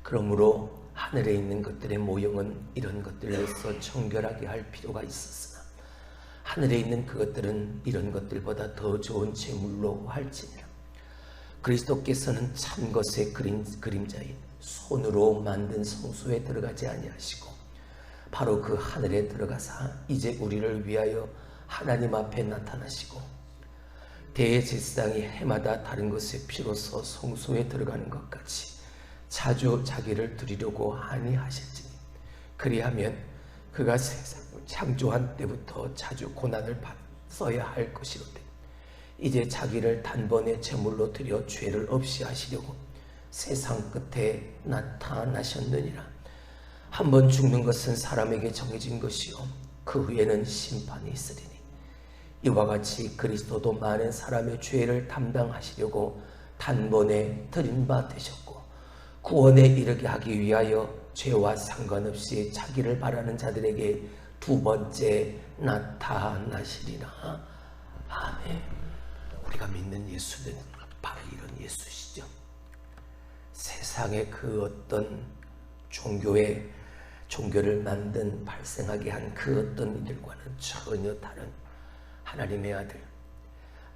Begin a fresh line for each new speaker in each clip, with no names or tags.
그러므로 하늘에 있는 것들의 모형은 이런 것들로서 정결하게 할 필요가 있었으나 하늘에 있는 그것들은 이런 것들보다 더 좋은 제물로 할지니라. 그리스도께서는 참 것의 그림자인 손으로 만든 성소에 들어가지 아니하시고 바로 그 하늘에 들어가사 이제 우리를 위하여 하나님 앞에 나타나시고 대제사장이 해마다 다른 것의 피로서 성소에 들어가는 것 같이 자주 자기를 드리려고 아니하실지니 그리하면 그가 세상을 창조한 때부터 자주 고난을 받아야 할 것이로되 이제 자기를 단번에 제물로 드려 죄를 없이 하시려고 세상 끝에 나타나셨느니라. 한번 죽는 것은 사람에게 정해진 것이요 그 후에는 심판이 있으리니 이와 같이 그리스도도 많은 사람의 죄를 담당하시려고 단번에 드린 바 되셨고 구원에 이르게 하기 위하여 죄와 상관없이 자기를 바라는 자들에게 두 번째 나타나시리라. 아멘. 우리가 믿는 예수는 바로 이런 예수시죠. 세상의 그 어떤 종교를 만든 발생하게 한 그 어떤 일과는 전혀 다른 하나님의 아들,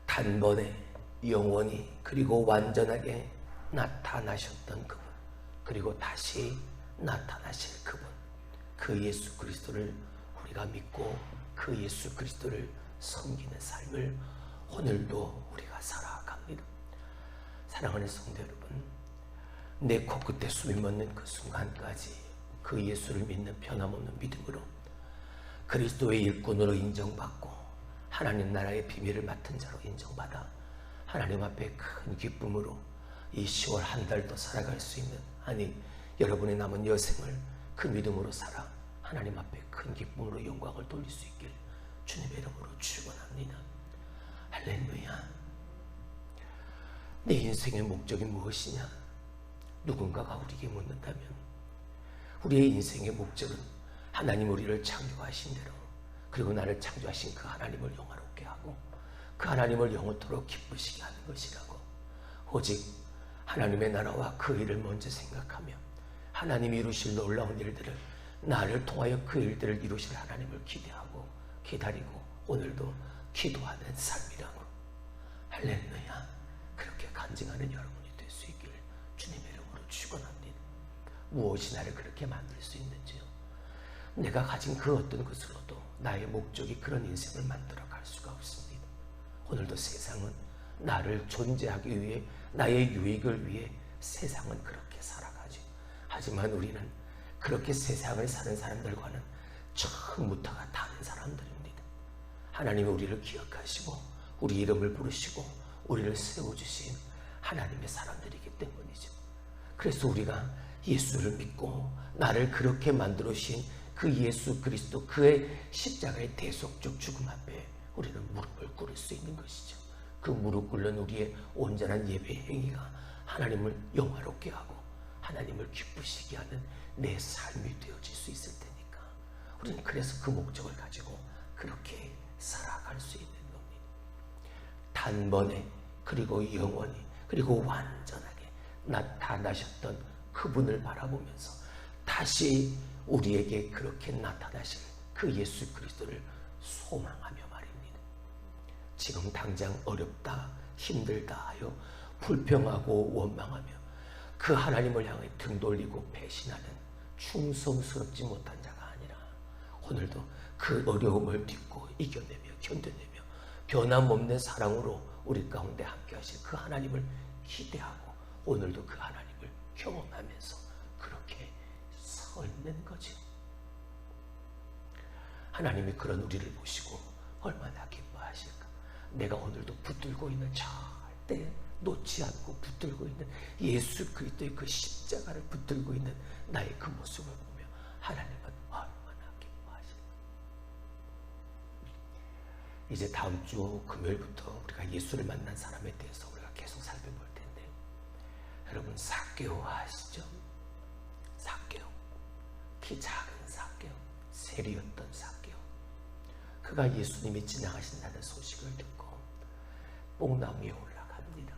단번에 영원히 그리고 완전하게 나타나셨던 그분, 그리고 다시 나타나실 그분, 그 예수 그리스도를 우리가 믿고 그 예수 그리스도를 섬기는 삶을 오늘도 우리가 살아갑니다. 사랑하는 성도 여러분, 내 코끝에 숨이 멎는 그 순간까지 그 예수를 믿는 변함없는 믿음으로 그리스도의 일꾼으로 인정받고 하나님 나라의 비밀을 맡은 자로 인정받아 하나님 앞에 큰 기쁨으로 이 10월 한 달도 살아갈 수 있는, 아니 여러분의 남은 여생을 그 믿음으로 살아 하나님 앞에 큰 기쁨으로 영광을 돌릴 수 있길 주님의 이름으로 축원합니다. 할렐루야. 내 인생의 목적이 무엇이냐? 누군가가 우리에게 묻는다면 우리의 인생의 목적은 하나님 우리를 창조하신 대로 그리고 나를 창조하신 그 하나님을 영화롭게 하고 그 하나님을 영원토록 기쁘시게 하는 것이라고. 오직 하나님의 나라와 그 일을 먼저 생각하며 하나님이 이루실 놀라운 일들을, 나를 통하여 그 일들을 이루실 하나님을 기대하고 기다리고 오늘도 기도하는 삶이라고. 할렐루야. 그렇게 간증하는 여러분이 될 수 있기를 주님의 이름으로 축원합니다. 무엇이 나를 그렇게 만들 수 있는지요? 내가 가진 그 어떤 것으로도 나의 목적이 그런 인생을 만들어 갈 수가 없습니다. 오늘도 세상은 나를 존재하기 위해, 나의 유익을 위해 세상은 그렇게 살아가죠. 하지만 우리는 그렇게 세상을 사는 사람들과는 처음부터가 다른 사람들입니다. 하나님이 우리를 기억하시고 우리 이름을 부르시고 우리를 세워주신 하나님의 사람들이기 때문이죠. 그래서 우리가 예수를 믿고 나를 그렇게 만들어 주신 그 예수 그리스도, 그의 십자가의 대속적 죽음 앞에 우리는 무릎을 꿇을 수 있는 것이죠. 그 무릎 꿇는 우리의 온전한 예배 행위가 하나님을 영화롭게 하고 하나님을 기쁘시게 하는 내 삶이 되어질 수 있을 테니까 우리는 그래서 그 목적을 가지고 그렇게 살아갈 수 있는 겁니다. 단번에 그리고 영원히 그리고 완전하게 나타나셨던 그분을 바라보면서 다시 우리에게 그렇게 나타나실 그 예수 그리스도를 소망하며 말입니다. 지금 당장 어렵다, 힘들다 하여 불평하고 원망하며 그 하나님을 향해 등 돌리고 배신하는 충성스럽지 못한 자가 아니라 오늘도 그 어려움을 딛고 이겨내며 견뎌내며 변함없는 사랑으로 우리 가운데 함께 하실 그 하나님을 기대하고 오늘도 그 하나님을 경험하면서 그렇게 서 있는 거죠. 하나님이 그런 우리를 보시고 얼마나 기뻐하실까. 내가 오늘도 붙들고 있는, 절대 놓지 않고 붙들고 있는 예수 그리스도의 그 십자가를 붙들고 있는 나의 그 모습을 보며 하나님은 얼마나 기뻐하실까. 이제 다음 주 금요일부터 우리가 예수를 만난 사람에 대해서 우리가 계속 살펴볼 텐데, 여러분 삭개오 아시죠? 삭개오, 키 작은 삭개오, 세리였던 삭개오. 그가 예수님이 지나가신다는 소식을 듣고 뽕나무에 올라갑니다.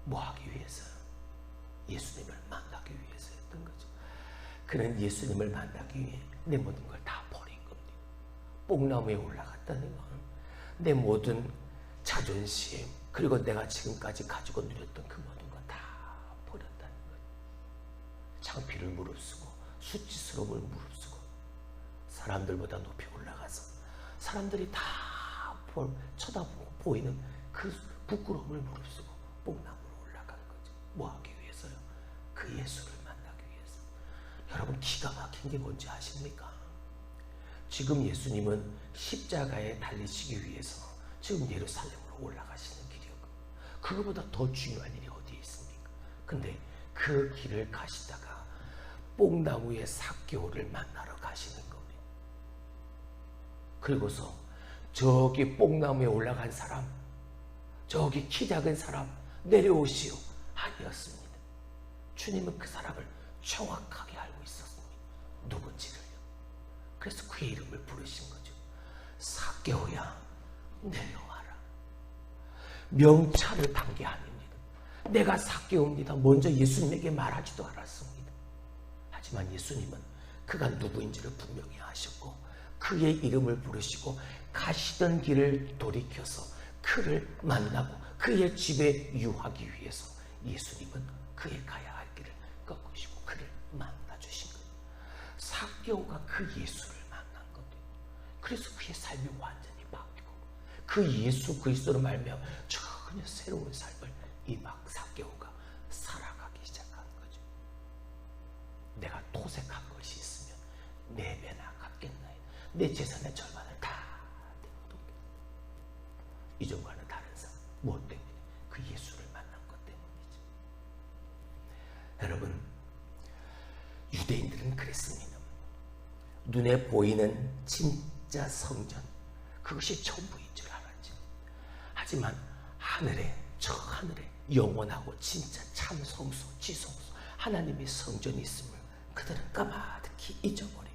뭐 하기 위해서? 예수님을 만나기 위해서였던 거죠. 그는 예수님을 만나기 위해 내 모든 걸 다 버린 겁니다. 뽕나무에 올라갔다는 건 내 모든 자존심, 그리고 내가 지금까지 가지고 누렸던 그 모든 걸 다 버렸다는 거예요. 창피를 무릅쓰고 수치스러움을 무릅쓰고 사람들보다 높이 올라가서 사람들이 다 쳐다보고 보이는 그 부끄러움을 무릅쓰고 뽕나무로 올라간 거죠. 뭐 하기 위해서요? 그 예수를 만나기 위해서. 여러분, 기가 막힌 게 뭔지 아십니까? 지금 예수님은 십자가에 달리시기 위해서 지금 예루살렘으로 올라가시는 길이었고, 그거보다 더 중요한 일이 어디에 있습니까? 근데 그 길을 가시다가 뽕나무의 삭개오를 만나러 가시는 겁니다. 그리고서 저기 뽕나무에 올라간 사람, 저기 키 작은 사람 내려오시오, 아니었습니다. 주님은 그 사람을 정확하게 알고 있었습니다. 누군지를요. 그래서 그의 이름을 부르신 거죠. 삭개오야, 내려와라. 명찰을 단 게 아닙니다. 내가 삭개오입니다 먼저 예수님에게 말하지도 않았습니다. 하지만 예수님은 그가 누구인지를 분명히 아셨고 그의 이름을 부르시고 가시던 길을 돌이켜서 그를 만나고 그의 집에 유하기 위해서 예수님은 그의 가야 할 길을 꺾으시고 그를 만나주신 거예요. 삭개오가 그 예수를 만난 겁니다. 그래서 그의 삶이 완전히 바뀌고 그 예수 그리스도로 말미암아 전혀 새로운 삶을 이 삭개오가 살아가기 시작한 거죠. 내가 토색한 것이 있으면 네 배나 갚겠나이다. 내 재산의 절반을 다 내어놓겠다. 이전과는 다른 삶. 무엇 때문에? 그 예수를 만난 것 때문이죠. 여러분, 유대인들은 그랬습니다. 눈에 보이는 진짜 성전, 그것이 전부인 줄 알았죠. 하지만 하늘에, 저 하늘에 영원하고 진짜 참 성소, 지성소, 하나님의 성전이 있음을 그들은 까마득히 잊어버려요.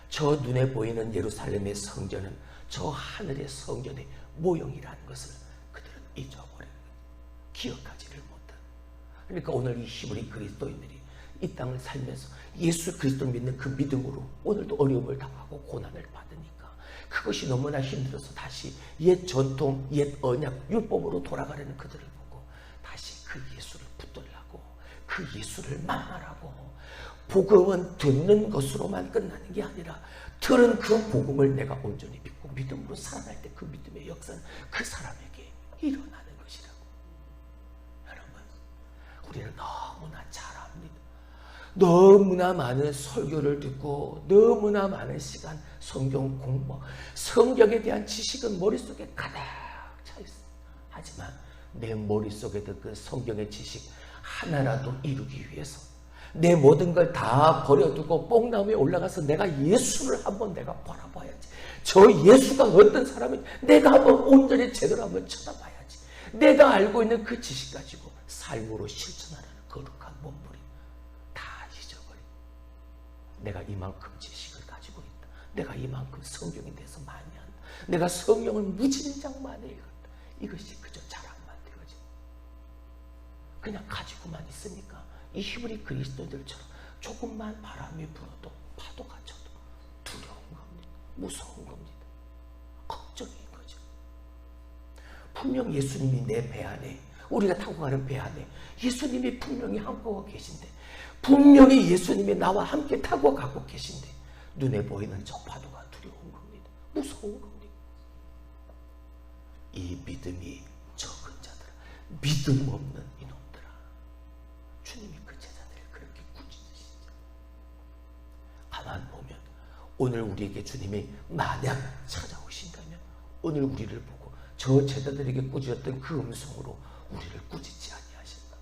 저 눈에 보이는 예루살렘의 성전은 저 하늘의 성전의 모형이라는 것을 그들은 잊어버려요. 기억하지를 못해요. 그러니까 오늘 이 히브리 그리스도인들이 이 땅을 살면서 예수 그리스도를 믿는 그 믿음으로 오늘도 어려움을 당하고 고난을 받으니까 그것이 너무나 힘들어서 다시 옛 전통, 옛 언약, 율법으로 돌아가려는 그들을 보고 다시 그 예수를 붙들라고, 그 예수를 만나라고. 복음은 듣는 것으로만 끝나는 게 아니라 들은 그 복음을 내가 온전히 믿고 믿음으로 살아날 때 그 믿음의 역사는 그 사람에게 일어나는 것이라고. 여러분, 우리는 너무나 잘 압니다. 너무나 많은 설교를 듣고 너무나 많은 시간 성경 공부, 성경에 대한 지식은 머릿속에 가득 차 있습니다. 하지만 내 머릿속에도 그 성경의 지식 하나라도 이루기 위해서 내 모든 걸 다 버려두고 뽕나무에 올라가서 내가 예수를 한번 내가 바라봐야지. 저 예수가 어떤 사람인지 내가 한번 온전히 제대로 한번 쳐다봐야지. 내가 알고 있는 그 지식 가지고 삶으로 실천하는 거룩한 몸부림 다 잊어버리고 내가 이만큼 지식을 가지고 있다. 내가 이만큼 성경에 대해서 많이 한다. 내가 성경을 무진장 많이 읽었다. 이것이 그저 자랑만 되어져. 그냥 가지고만 있으니까 이 히브리 그리스도들처럼 조금만 바람이 불어도 파도가 쳐도 두려운 겁니다. 무서운 겁니다. 걱정인 거죠. 분명 예수님이 내 배 안에, 우리가 타고 가는 배 안에 예수님이 분명히 함께하고 계신데, 분명히 예수님이 나와 함께 타고 가고 계신데 눈에 보이는 저 파도가 두려운 겁니다. 무서운 겁니다. 이 믿음이 적은 자들아, 믿음 없는 이놈들아, 주님이 그 제자들을 그렇게 꾸짖으시죠. 가만 보면 오늘 우리에게 주님이 만약 찾아오신다면 오늘 우리를 보고 저 제자들에게 꾸짖었던 그 음성으로 우리를 꾸짖지 아니하신다.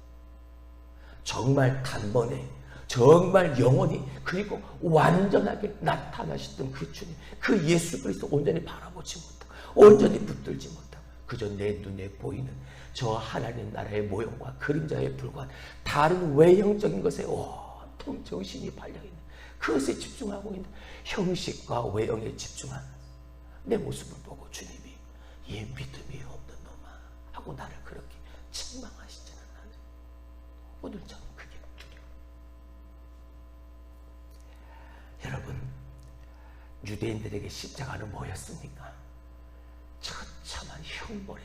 정말 단번에, 정말 영원히, 그리고 완전하게 나타나셨던 그 주님, 그 예수 그리스도 온전히 바라보지 못하고 온전히 붙들지 못하고 그저 내 눈에 보이는 저 하나님 나라의 모형과 그림자에 불과한 다른 외형적인 것에 온통 정신이 팔려있는, 그것에 집중하고 있는, 형식과 외형에 집중한 내 모습을 보고 주님이 이 믿음이 없는 놈아 하고 나를 그렇게 책망하시지는 않아요. 오늘 저는 그게 유대인들에게 십자가는 뭐였습니까? 처참한 형벌의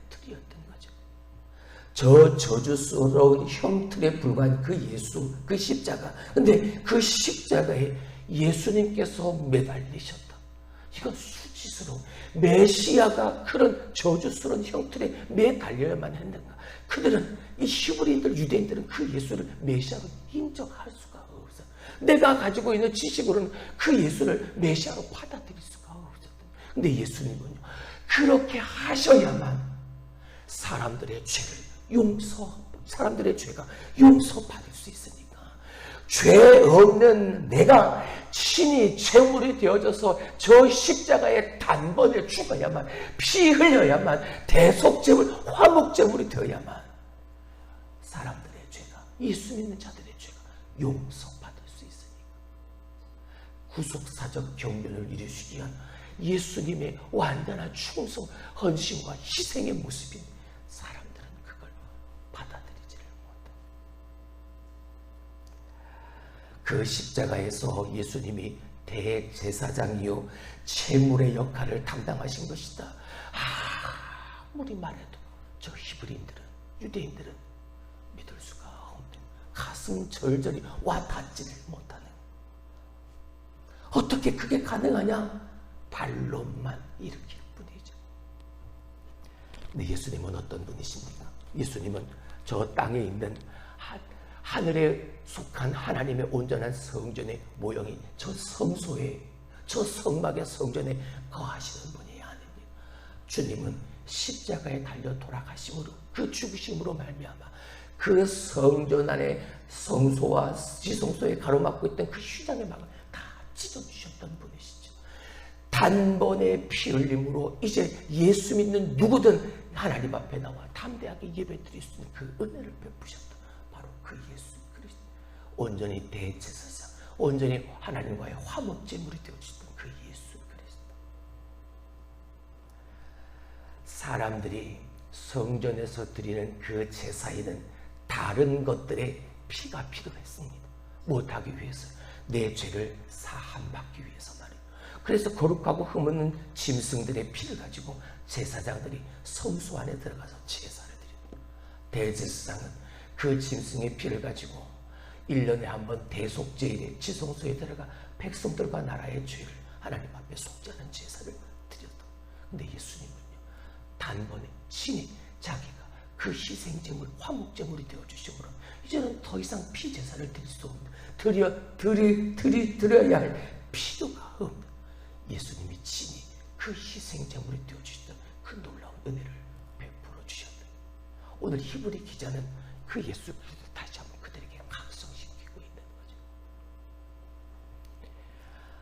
틀이었던 거죠. 저 저주스러운 형틀에 불과한 그 예수, 그 십자가. 근데 그 십자가에 예수님께서 매달리셨다. 이건 수치스러운, 메시아가 그런 저주스러운 형틀에 매달려야만 했는가? 그들은, 이 히브리인들, 유대인들은 그 예수를 메시아로 인정할 수가 없어요. 내가 가지고 있는 지식으로는 그 예수를 메시아로 받아들일 수가 없었던. 근데 예수님은요, 그렇게 하셔야만 사람들의 죄가 용서받을 수 있으니까. 죄 없는 내가 친히 제물이 되어져서 저 십자가에 단번에 죽어야만, 피 흘려야만, 대속제물, 화목제물이 되어야만 사람들의 죄가, 예수 믿는 자들의 죄가 용서받을 수 있으니까. 구속사적 경륜을 이루시기 위한 예수님의 완전한 충성, 헌신과 희생의 모습인 사람들은 그걸 받아들이지를 못한다. 그 십자가에서 예수님이 대제사장이요 제물의 역할을 담당하신 것이다. 아무리 말해도 저 히브리인들은, 유대인들은 믿을 수가 없는, 가슴 절절히 와닿지를 못하는. 어떻게 그게 가능하냐? 발론만 일으킬 뿐이죠. 근데 예수님은 어떤 분이십니까? 예수님은 저 땅에 있는 하늘에 속한 하나님의 온전한 성전의 모형이 저 성소에, 저 성막의 성전에 거하시는 분이 아닙니다. 주님은 십자가에 달려 돌아가심으로, 그 죽으심으로 말미암아 그 성전 안에 성소와 지성소에 가로막고 있던 그 휘장의 막을 다 찢어주셨던 분이시죠. 단번에 피 흘림으로 이제 예수 믿는 누구든 하나님 앞에 나와 담대하게 예배드릴 수 있는 그 은혜를 베푸셨다. 바로 그 예수 그리스도, 온전히 대제사장, 온전히 하나님과의 화목제물이 되어주셨던 그 예수 그리스도. 사람들이 성전에서 드리는 그 제사에는 다른 것들의 피가 필요했습니다. 못하기 위해서, 내 죄를 사함받기 위해서 말이에요. 그래서 거룩하고 흠없는 짐승들의 피를 가지고 제사장들이 성소 안에 들어가서 제사를 드립니다. 대제사장은 그 짐승의 피를 가지고 1년에 한 번 대속제일에 지성소에 들어가 백성들과 나라의 죄를 하나님 앞에 속죄하는 제사를 드렸다. 근데 예수님은요, 단번에 친히 자기가 그 희생제물, 화목제물이 되어주심으로 이제는 더 이상 피제사를 드릴 수 없는, 드려야 할 필요가 없는 예수님이 친히 그 희생제물이 되어주셨던 그 놀라운 은혜를 베풀어 주셨다. 오늘 히브리 기자는 그 예수 그리스도 다시 한번 그들에게 각성시키고 있는 거죠.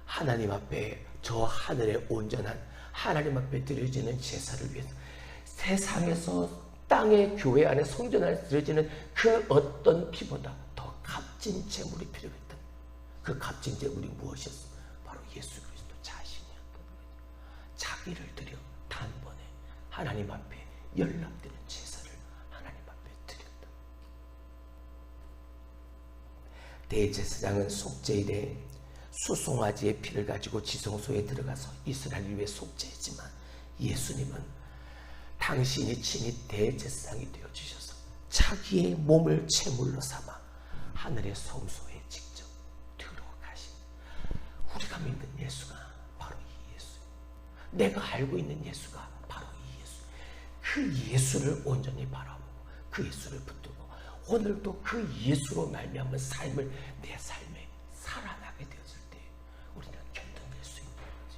하나님 앞에, 저 하늘의 온전한 하나님 앞에 드려지는 제사를 위해서 세상에서 땅의 교회 안에 성전 안에 드려지는 그 어떤 피보다 더 값진 제물이 필요했던, 그 값진 제물이 무엇이었어? 바로 예수 그리스도 자신이었던 거죠. 자기를 드려 단번에 하나님 앞에 연락되는 제사를 하나님 앞에 드렸다. 대제사장은 속죄일에 수송아지의 피를 가지고 지성소에 들어가서 이스라엘을 위해 속죄했지만, 예수님은 당신이 친히 대제사장이 되어주셔서 자기의 몸을 제물로 삼아 하늘의 성소에 직접 들어가신, 우리가 믿는 예수가 바로 이 예수, 내가 알고 있는 예수가 바로 이 예수, 그 예수를 온전히 바라보고 그 예수를 붙들고 오늘도 그 예수로 말미암은 삶을 내 삶에 살아나게 되었을 때 우리는 견뎌낼 수 있는 거죠.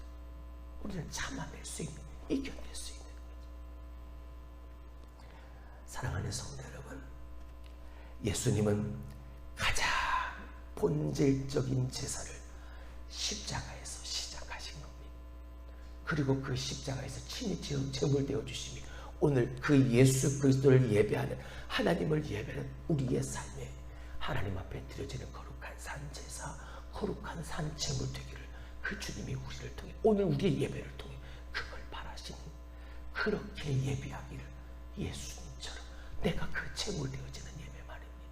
우리는 참아낼 수 있는, 이겨낼 수 있는. 사랑하는 성도 여러분, 예수님은 가장 본질적인 제사를 십자가에서 시작하신 겁니다. 그리고 그 십자가에서 친히 제물되어 주심이 오늘 그 예수 그리스도를 예배하는, 하나님을 예배하는 우리의 삶에 하나님 앞에 드려지는 거룩한 산제사, 거룩한 산제물 되기를 그 주님이 우리를 통해, 오늘 우리의 예배를 통해 그걸 바라시는, 그렇게 예배하기를 예수님 내가 그 제물 되어지는 예배 말입니다.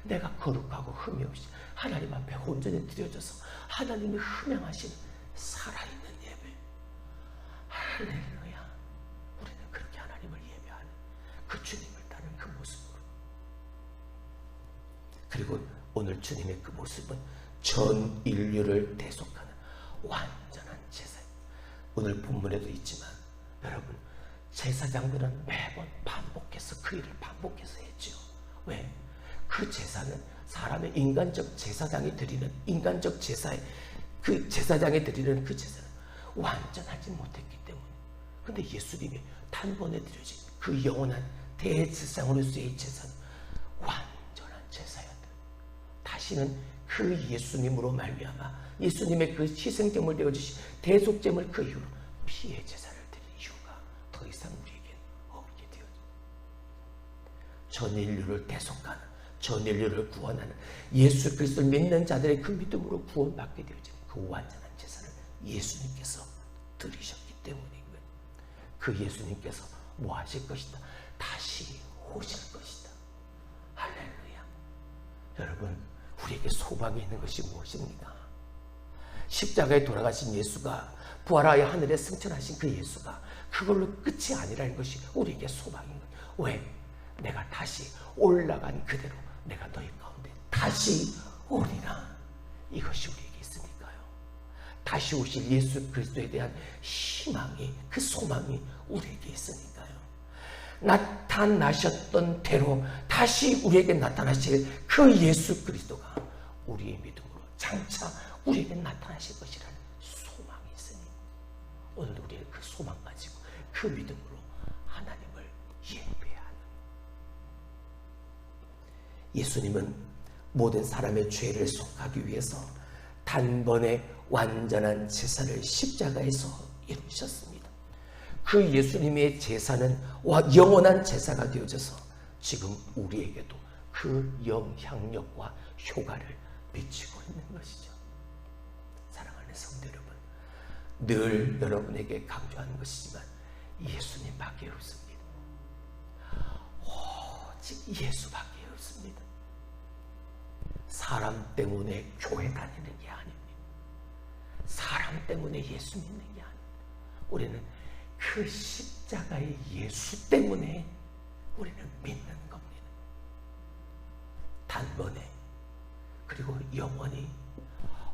내가 거룩하고 흠이 없이 하나님 앞에 온전히 드려져서 하나님이 흠양하신 살아있는 예배. 할렐루야. 우리는 그렇게 하나님을 예배하는 그 주님을 따른 그 모습으로. 그리고 오늘 주님의 그 모습은 전 인류를 대속하는 완전한 제사예요. 오늘 본문에도 있지만 여러분, 제사장들은 매번 반복해서 그 일을 반복해서 했죠. 왜? 그 제사는 사람의 인간적 제사장이 드리는 인간적 제사에 그 제사장이 드리는 그 제사는 완전하지 못했기 때문에. 근데 예수님이 단번에 드려진 그 영원한 대제사장으로서의 제사는 완전한 제사였다. 다시는 그 예수님으로 말미암아 예수님의 그 희생제물 되어주신 대속제물 그 이후로 피의 제사를 드릴 이유가 더 이상 우리에게 없게 되어져. 전 인류를 대속하는, 전 인류를 구원하는 예수 그리스도를 믿는 자들의 그 믿음으로 구원받게 되어지는 그 완전한 제사를 예수님께서 드리셨기 때문이고요. 그 예수님께서 뭐 하실 것이다? 다시 오실 것이다. 할렐루야. 여러분, 우리에게 소망이 있는 것이 무엇입니까? 십자가에 돌아가신 예수가, 부활하여 하늘에 승천하신 그 예수가 그걸로 끝이 아니라는 것이 우리에게 소망인 거예요. 왜? 내가 다시 올라간 그대로 내가 너희 가운데 다시 오리라. 이것이 우리에게 있으니까요. 다시 오실 예수 그리스도에 대한 희망이, 그 소망이 우리에게 있으니까요. 나타나셨던 대로 다시 우리에게 나타나실 그 예수 그리스도가 우리의 믿음으로 장차 우리에게 나타나실 것이라는 소망이 있으니 오늘 우리의 그 소망 가지고 그 믿음으로 하나님을 예배하는. 예수님은 모든 사람의 죄를 속하기 위해서 단번에 완전한 제사를 십자가에서 이루셨습니다. 그 예수님의 제사는 영원한 제사가 되어져서 지금 우리에게도 그 영향력과 효과를 미치고 있는 것이죠. 사랑하는 성도 여러분, 늘 여러분에게 강조하는 것이지만 예수님밖에 없습니다. 오직 예수밖에 없습니다. 사람 때문에 교회 다니는 게 아닙니다. 사람 때문에 예수 믿는 게 아닙니다. 우리는 그 십자가의 예수 때문에 우리는 믿는 겁니다. 단번에 그리고 영원히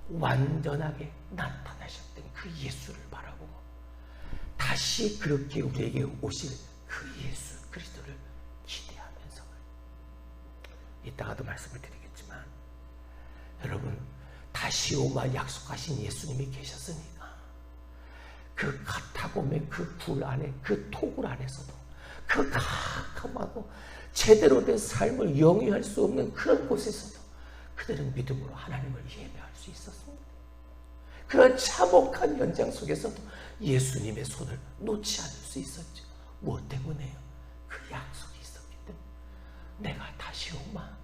완전하게 나타나셨던 그 예수를 바라보고 다시 그렇게 우리에게 오실 그 예수 그리스도를 기대하면서, 이따가도 말씀을 드리겠지만 여러분, 다시 오마 약속하신 예수님이 계셨으니까 그 카타콤의 그 굴 안에, 그 토굴 안에서도 그 캄캄하고 제대로 된 삶을 영위할 수 없는 그런 곳에서도 그들은 믿음으로 하나님을 예배할 수 있었습니다. 그런 참혹한 현장 속에서도 예수님의 손을 놓지 않을 수 있었죠. 무엇 때문에요? 그 약속이 있었기 때문에. 내가 다시 오마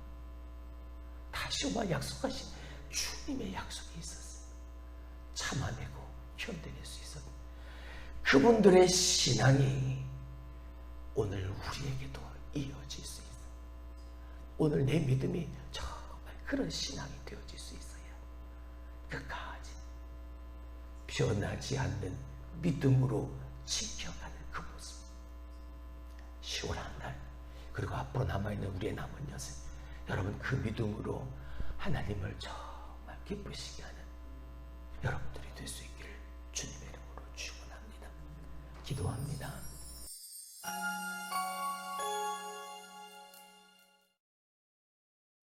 약속하신 주님의 약속이 있었어요. 참아내고 견뎌낼 수 있었어요. 그분들의 신앙이 오늘 우리에게도 이어질 수 있어요. 오늘 내 믿음이 정말 그런 신앙이 되어질 수 있어야 끝까지 변하지 않는 믿음으로 지켜가는 그 모습. 10월한 날, 그리고 앞으로 남아있는 우리의 남은 여생, 여러분 그 믿음으로 하나님을 정말 기쁘시게 하는 여러분들이 될 수 있기를 주님의 이름으로 축원합니다. 기도합니다.